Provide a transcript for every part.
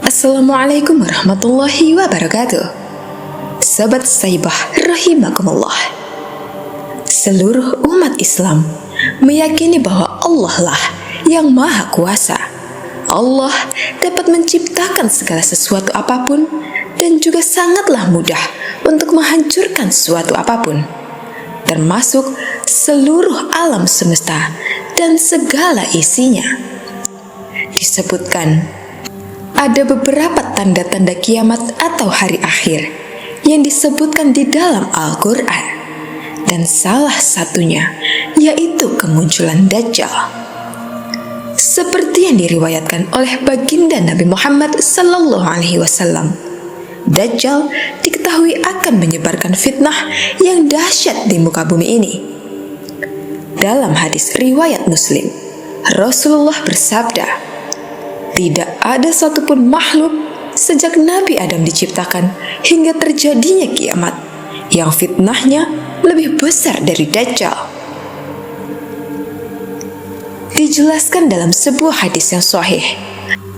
Assalamualaikum warahmatullahi wabarakatuh. Sahabat Saibah rahimakumullah. Seluruh umat Islam meyakini bahwa Allah lah yang maha kuasa. Allah dapat menciptakan segala sesuatu apapun dan juga sangatlah mudah untuk menghancurkan suatu apapun, termasuk seluruh alam semesta dan segala isinya. Disebutkan ada beberapa tanda-tanda kiamat atau hari akhir yang disebutkan di dalam Al-Quran, dan salah satunya yaitu kemunculan Dajjal. Seperti yang diriwayatkan oleh baginda Nabi Muhammad SAW, Dajjal diketahui akan menyebarkan fitnah yang dahsyat di muka bumi ini. Dalam hadis riwayat Muslim, Rasulullah bersabda, "Tidak ada satupun makhluk sejak Nabi Adam diciptakan hingga terjadinya kiamat yang fitnahnya lebih besar dari Dajjal." Dijelaskan dalam sebuah hadis yang sahih,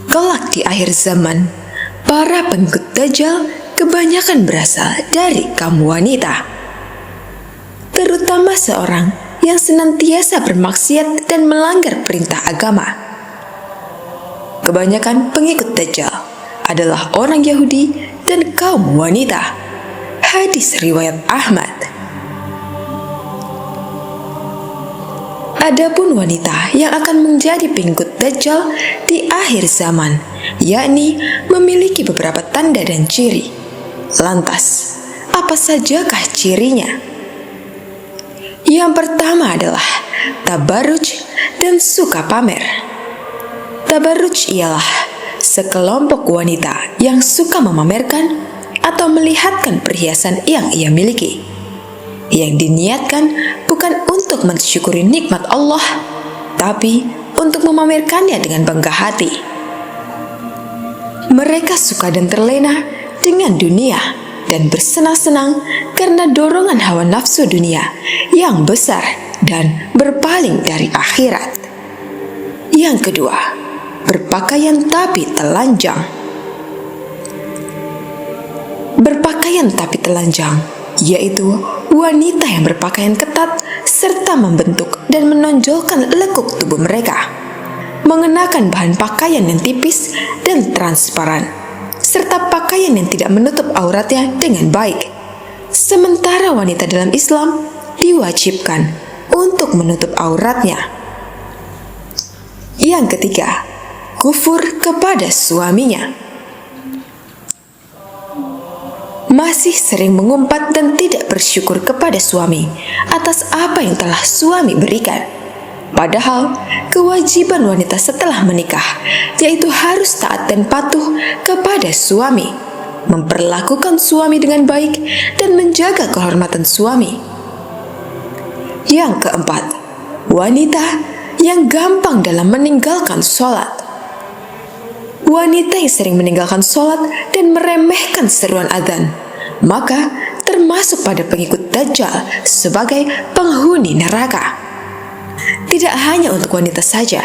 kelak di akhir zaman, para pengikut Dajjal kebanyakan berasal dari kaum wanita, terutama seorang yang senantiasa bermaksiat dan melanggar perintah agama. Kebanyakan pengikut Dajjal adalah orang Yahudi dan kaum wanita. Hadis riwayat Ahmad. Adapun wanita yang akan menjadi pengikut Dajjal di akhir zaman, yakni memiliki beberapa tanda dan ciri. Lantas, apa sajakah cirinya? Yang pertama adalah tabarruj dan suka pamer. Tabarruj ialah sekelompok wanita yang suka memamerkan atau melihatkan perhiasan yang ia miliki, yang diniatkan bukan untuk mensyukuri nikmat Allah, tapi untuk memamerkannya dengan bangga hati. Mereka suka dan terlena dengan dunia dan bersenang-senang karena dorongan hawa nafsu dunia yang besar dan berpaling dari akhirat. Yang kedua, berpakaian tapi telanjang. Berpakaian tapi telanjang yaitu wanita yang berpakaian ketat serta membentuk dan menonjolkan lekuk tubuh mereka, mengenakan bahan pakaian yang tipis dan transparan, serta pakaian yang tidak menutup auratnya dengan baik. Sementara wanita dalam Islam diwajibkan untuk menutup auratnya. Yang ketiga, kufur kepada suaminya. Masih sering mengumpat dan tidak bersyukur kepada suami atas apa yang telah suami berikan. Padahal kewajiban wanita setelah menikah yaitu harus taat dan patuh kepada suami, memperlakukan suami dengan baik dan menjaga kehormatan suami. Yang keempat, wanita yang gampang dalam meninggalkan sholat. Wanita yang sering meninggalkan sholat dan meremehkan seruan adzan, maka termasuk pada pengikut Dajjal sebagai penghuni neraka. Tidak hanya untuk wanita saja,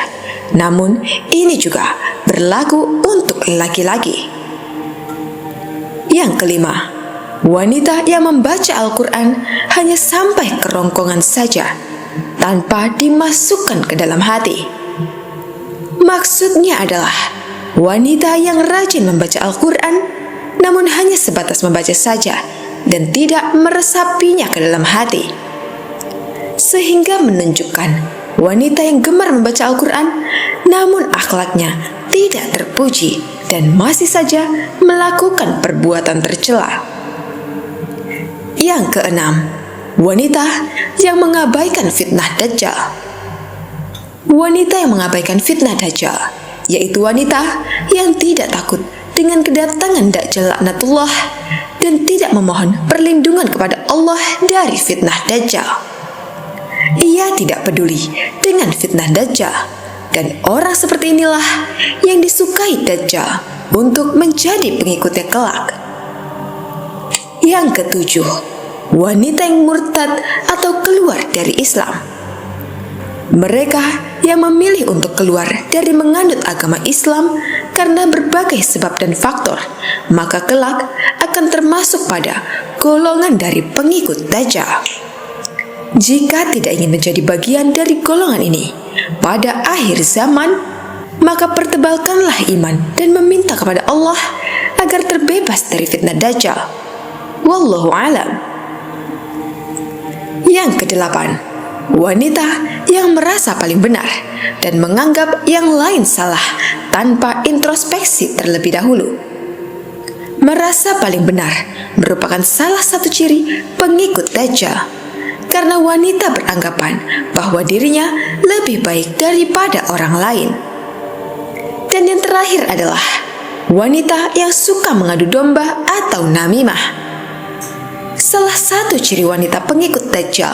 namun ini juga berlaku untuk laki-laki. Yang kelima, wanita yang membaca Al-Quran hanya sampai kerongkongan saja, tanpa dimasukkan ke dalam hati. Maksudnya adalah wanita yang rajin membaca Al-Quran namun hanya sebatas membaca saja dan tidak meresapinya ke dalam hati, sehingga menunjukkan wanita yang gemar membaca Al-Quran namun akhlaknya tidak terpuji dan masih saja melakukan perbuatan tercela. Yang keenam, wanita yang mengabaikan fitnah Dajjal. Wanita yang mengabaikan fitnah Dajjal yaitu wanita yang tidak takut dengan kedatangan Dajjal laknatullah dan tidak memohon perlindungan kepada Allah dari fitnah Dajjal. Ia tidak peduli dengan fitnah Dajjal, dan orang seperti inilah yang disukai Dajjal untuk menjadi pengikutnya kelak. Yang ketujuh, wanita yang murtad atau keluar dari Islam. Mereka yang memilih untuk keluar dari menganut agama Islam karena berbagai sebab dan faktor, maka kelak akan termasuk pada golongan dari pengikut Dajjal. Jika tidak ingin menjadi bagian dari golongan ini pada akhir zaman, maka pertebalkanlah iman dan meminta kepada Allah agar terbebas dari fitnah Dajjal. Wallahu alam. Yang kedelapan, wanita yang merasa paling benar dan menganggap yang lain salah tanpa introspeksi terlebih dahulu. Merasa paling benar merupakan salah satu ciri pengikut Dajjal, karena wanita beranggapan bahwa dirinya lebih baik daripada orang lain. Dan yang terakhir adalah wanita yang suka mengadu domba atau namimah. Salah satu ciri wanita pengikut Dajjal,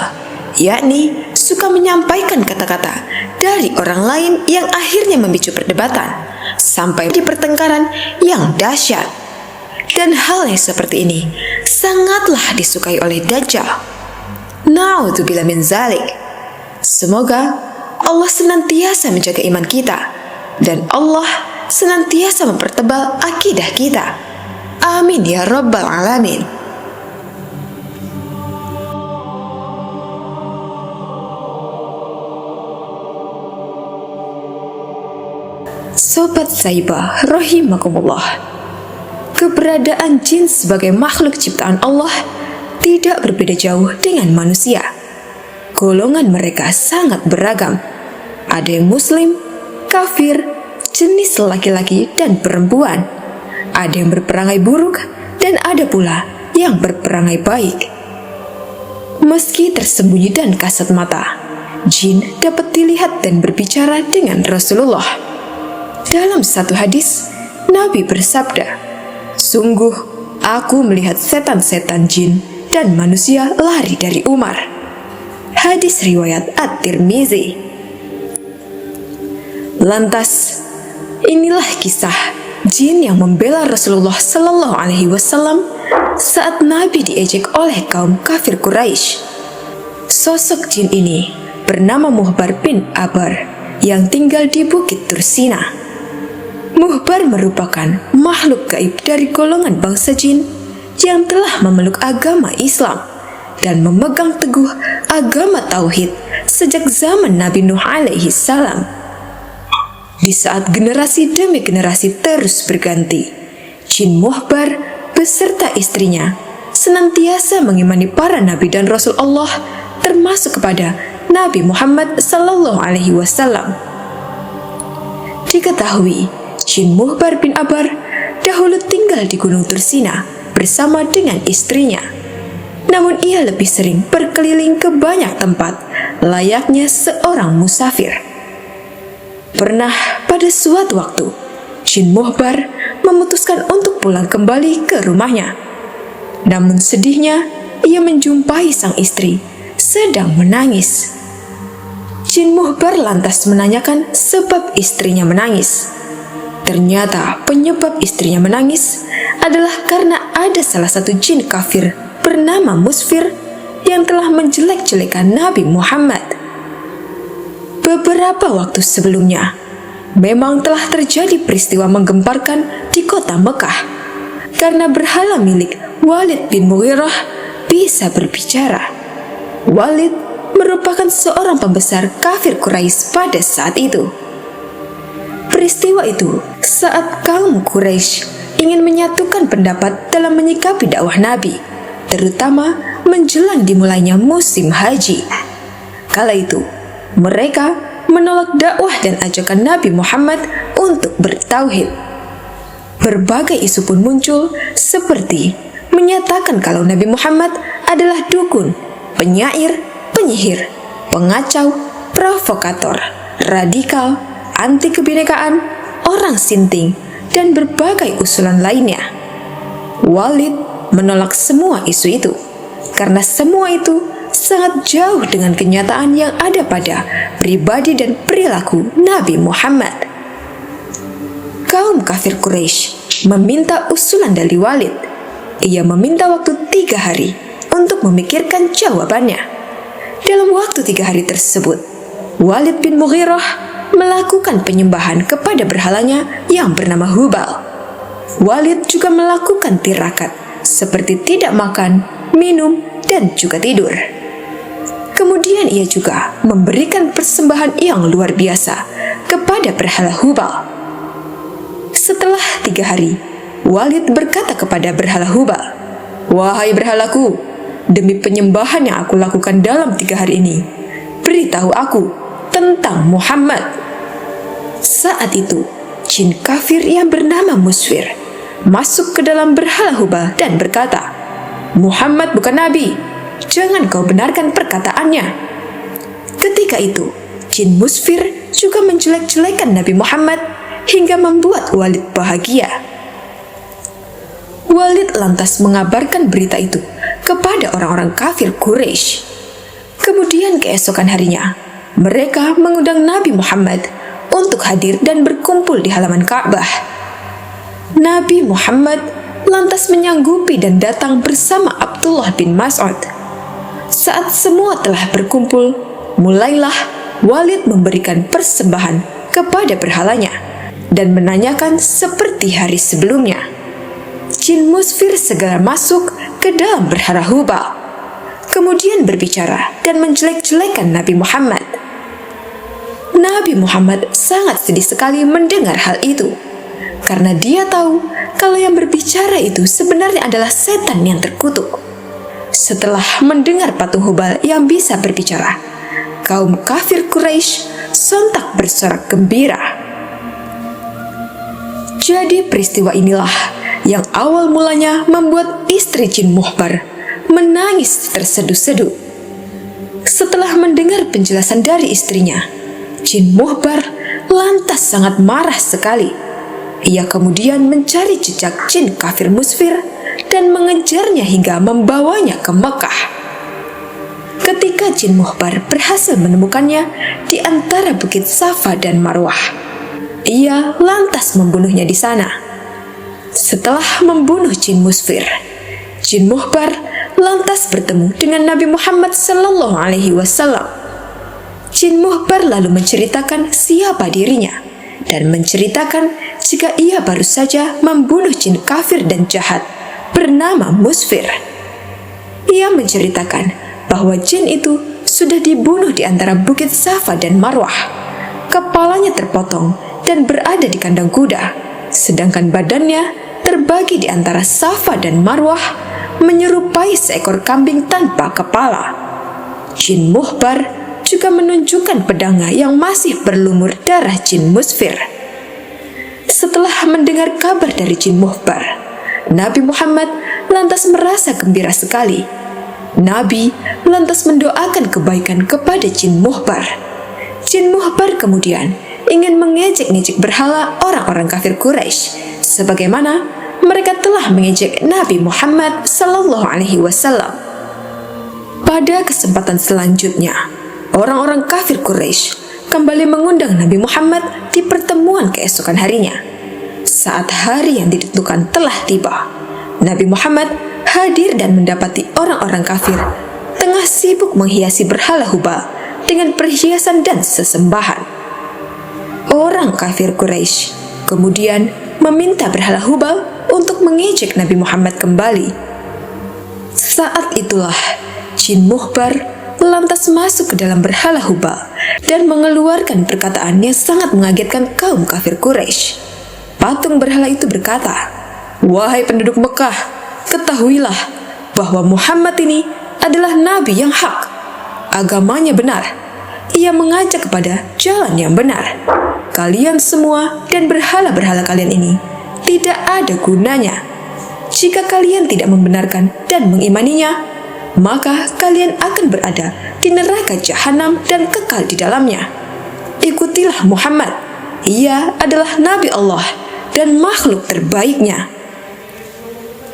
yakni suka menyampaikan kata-kata dari orang lain yang akhirnya memicu perdebatan sampai di pertengkaran yang dahsyat. Dan hal yang seperti ini sangatlah disukai oleh Dajjal. Na'udzubillah min zalik. Semoga Allah senantiasa menjaga iman kita dan Allah senantiasa mempertebal akidah kita. Amin ya rabbal alamin. Sobat Saibah rahimakumullah, keberadaan jin sebagai makhluk ciptaan Allah tidak berbeda jauh dengan manusia. Golongan mereka sangat beragam. Ada yang muslim, kafir, jenis laki-laki dan perempuan. Ada yang berperangai buruk dan ada pula yang berperangai baik. Meski tersembunyi dan kasat mata, jin dapat dilihat dan berbicara dengan Rasulullah. Dalam satu hadis, Nabi bersabda, "Sungguh, aku melihat setan-setan jin dan manusia lari dari Umar." Hadis riwayat At-Tirmizi. Lantas, inilah kisah jin yang membela Rasulullah Sallallahu Alaihi Wasallam saat Nabi diejek oleh kaum kafir Quraisy. Sosok jin ini bernama Muhbar bin Abar yang tinggal di Bukit Tursina. Muhbar merupakan makhluk gaib dari golongan bangsa jin yang telah memeluk agama Islam dan memegang teguh agama Tauhid sejak zaman Nabi Nuh alaihi salam. Di saat generasi demi generasi terus berganti, jin Muhbar beserta istrinya senantiasa mengimani para nabi dan rasul Allah, termasuk kepada Nabi Muhammad sallallahu alaihi wasallam. Diketahui jin Muhbar bin Abar dahulu tinggal di Gunung Tursina bersama dengan istrinya. Namun ia lebih sering berkeliling ke banyak tempat layaknya seorang musafir. Pernah pada suatu waktu, jin Muhbar memutuskan untuk pulang kembali ke rumahnya. Namun sedihnya, ia menjumpai sang istri sedang menangis. Jin Muhbar lantas menanyakan sebab istrinya menangis. Ternyata penyebab istrinya menangis adalah karena ada salah satu jin kafir bernama Musfir yang telah menjelek-jelekan Nabi Muhammad. Beberapa waktu sebelumnya, memang telah terjadi peristiwa menggemparkan di kota Mekah karena berhala milik Walid bin Mughirah bisa berbicara. Walid merupakan seorang pembesar kafir Quraisy pada saat itu. Peristiwa itu saat kaum Quraisy ingin menyatukan pendapat dalam menyikapi dakwah Nabi, terutama menjelang dimulainya musim haji. Kala itu, mereka menolak dakwah dan ajakan Nabi Muhammad untuk bertauhid. Berbagai isu pun muncul seperti menyatakan kalau Nabi Muhammad adalah dukun, penyair, penyihir, pengacau, provokator, radikal, anti kebinekaan, orang sinting, dan berbagai usulan lainnya. Walid menolak semua isu itu, karena semua itu sangat jauh dengan kenyataan yang ada pada pribadi dan perilaku Nabi Muhammad. Kaum kafir Quraisy meminta usulan dari Walid. Ia meminta waktu 3 hari untuk memikirkan jawabannya. Dalam waktu 3 hari tersebut, Walid bin Mughirah melakukan penyembahan kepada berhalanya yang bernama Hubal. Walid juga melakukan tirakat, seperti tidak makan, minum, dan juga tidur. Kemudian ia juga memberikan persembahan yang luar biasa kepada berhala Hubal. Setelah 3 hari, Walid berkata kepada berhala Hubal, "Wahai berhalaku, demi penyembahan yang aku lakukan dalam 3 hari ini, beritahu aku tentang Muhammad." Saat itu, jin kafir yang bernama Musfir masuk ke dalam berhala Hubal dan berkata, "Muhammad bukan nabi, jangan kau benarkan perkataannya." Ketika itu, jin Musfir juga menjelek-jelekan Nabi Muhammad hingga membuat Walid bahagia. Walid lantas mengabarkan berita itu kepada orang-orang kafir Quraisy. Kemudian keesokan harinya, mereka mengundang Nabi Muhammad untuk hadir dan berkumpul di halaman Ka'bah. Nabi Muhammad lantas menyanggupi dan datang bersama Abdullah bin Mas'ud. Saat semua telah berkumpul, mulailah Walid memberikan persembahan kepada berhalanya dan menanyakan seperti hari sebelumnya. Jin Musfir segera masuk ke dalam berhala Hubal, kemudian berbicara dan menjelek-jelekan Nabi Muhammad. Nabi Muhammad sangat sedih sekali mendengar hal itu, karena dia tahu kalau yang berbicara itu sebenarnya adalah setan yang terkutuk. Setelah mendengar patung Hubal yang bisa berbicara, kaum kafir Quraisy sontak bersorak gembira. Jadi peristiwa inilah yang awal mulanya membuat istri Jin Muhbar menangis terseduh-seduh. Setelah mendengar penjelasan dari istrinya, Jin Muhbar lantas sangat marah sekali. Ia kemudian mencari jejak jin kafir Musfir dan mengejarnya hingga membawanya ke Mekah. Ketika Jin Muhbar berhasil menemukannya di antara Bukit Safa dan Marwah, ia lantas membunuhnya di sana. Setelah membunuh Jin Musfir, Jin Muhbar lantas bertemu dengan Nabi Muhammad SAW. Jin Muhbar lalu menceritakan siapa dirinya dan menceritakan jika ia baru saja membunuh jin kafir dan jahat bernama Musfir. Ia menceritakan bahwa jin itu sudah dibunuh di antara Bukit Safa dan Marwah. Kepalanya terpotong dan berada di kandang kuda, sedangkan badannya terbagi di antara Safa dan Marwah, menyerupai seekor kambing tanpa kepala. Jin Muhbar juga menunjukkan pedangnya yang masih berlumur darah Jin Musfir. Setelah mendengar kabar dari Jin Muhbar, Nabi Muhammad lantas merasa gembira sekali. Nabi lantas mendoakan kebaikan kepada Jin Muhbar. Jin Muhbar kemudian ingin mengejek-ngejek berhala orang-orang kafir Quraisy, sebagaimana mereka telah mengejek Nabi Muhammad SAW. Pada kesempatan selanjutnya, orang-orang kafir Quraisy kembali mengundang Nabi Muhammad di pertemuan keesokan harinya. Saat hari yang ditentukan telah tiba, Nabi Muhammad hadir dan mendapati orang-orang kafir tengah sibuk menghiasi berhala Hubal dengan perhiasan dan sesembahan. Orang kafir Quraisy kemudian meminta berhala Hubal untuk mengejek Nabi Muhammad kembali. Saat itulah Jin Muhbar lantas masuk ke dalam berhala Hubal dan mengeluarkan perkataan yang sangat mengagetkan kaum kafir Quraisy. Patung berhala itu berkata, "Wahai penduduk Mekah, ketahuilah bahwa Muhammad ini adalah nabi yang hak. Agamanya benar. Ia mengajak kepada jalan yang benar. Kalian semua dan berhala-berhala kalian ini tidak ada gunanya. Jika kalian tidak membenarkan dan mengimaninya, maka kalian akan berada di neraka jahanam dan kekal di dalamnya. Ikutilah Muhammad. Ia adalah Nabi Allah dan makhluk terbaiknya."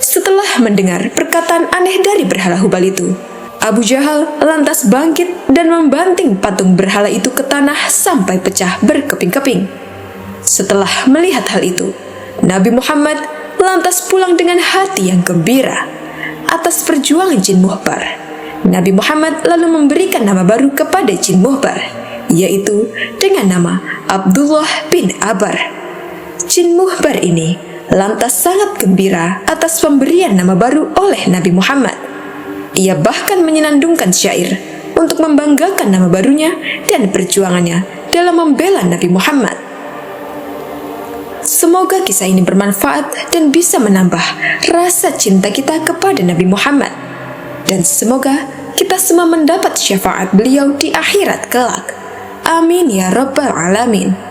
Setelah mendengar perkataan aneh dari berhala Hubal itu, Abu Jahal lantas bangkit dan membanting patung berhala itu ke tanah sampai pecah berkeping-keping. Setelah melihat hal itu, Nabi Muhammad lantas pulang dengan hati yang gembira. atas perjuangan jin muhbar. Nabi Muhammad lalu memberikan nama baru kepada jin muhbar, yaitu dengan nama Abdullah bin Abar. Jin muhbar ini lantas sangat gembira atas pemberian nama baru oleh Nabi Muhammad. Ia bahkan menyenandungkan syair untuk membanggakan nama barunya dan perjuangannya dalam membela Nabi Muhammad. Semoga kisah ini bermanfaat dan bisa menambah rasa cinta kita kepada Nabi Muhammad. Dan semoga kita semua mendapat syafaat beliau di akhirat kelak. Amin ya rabbal alamin.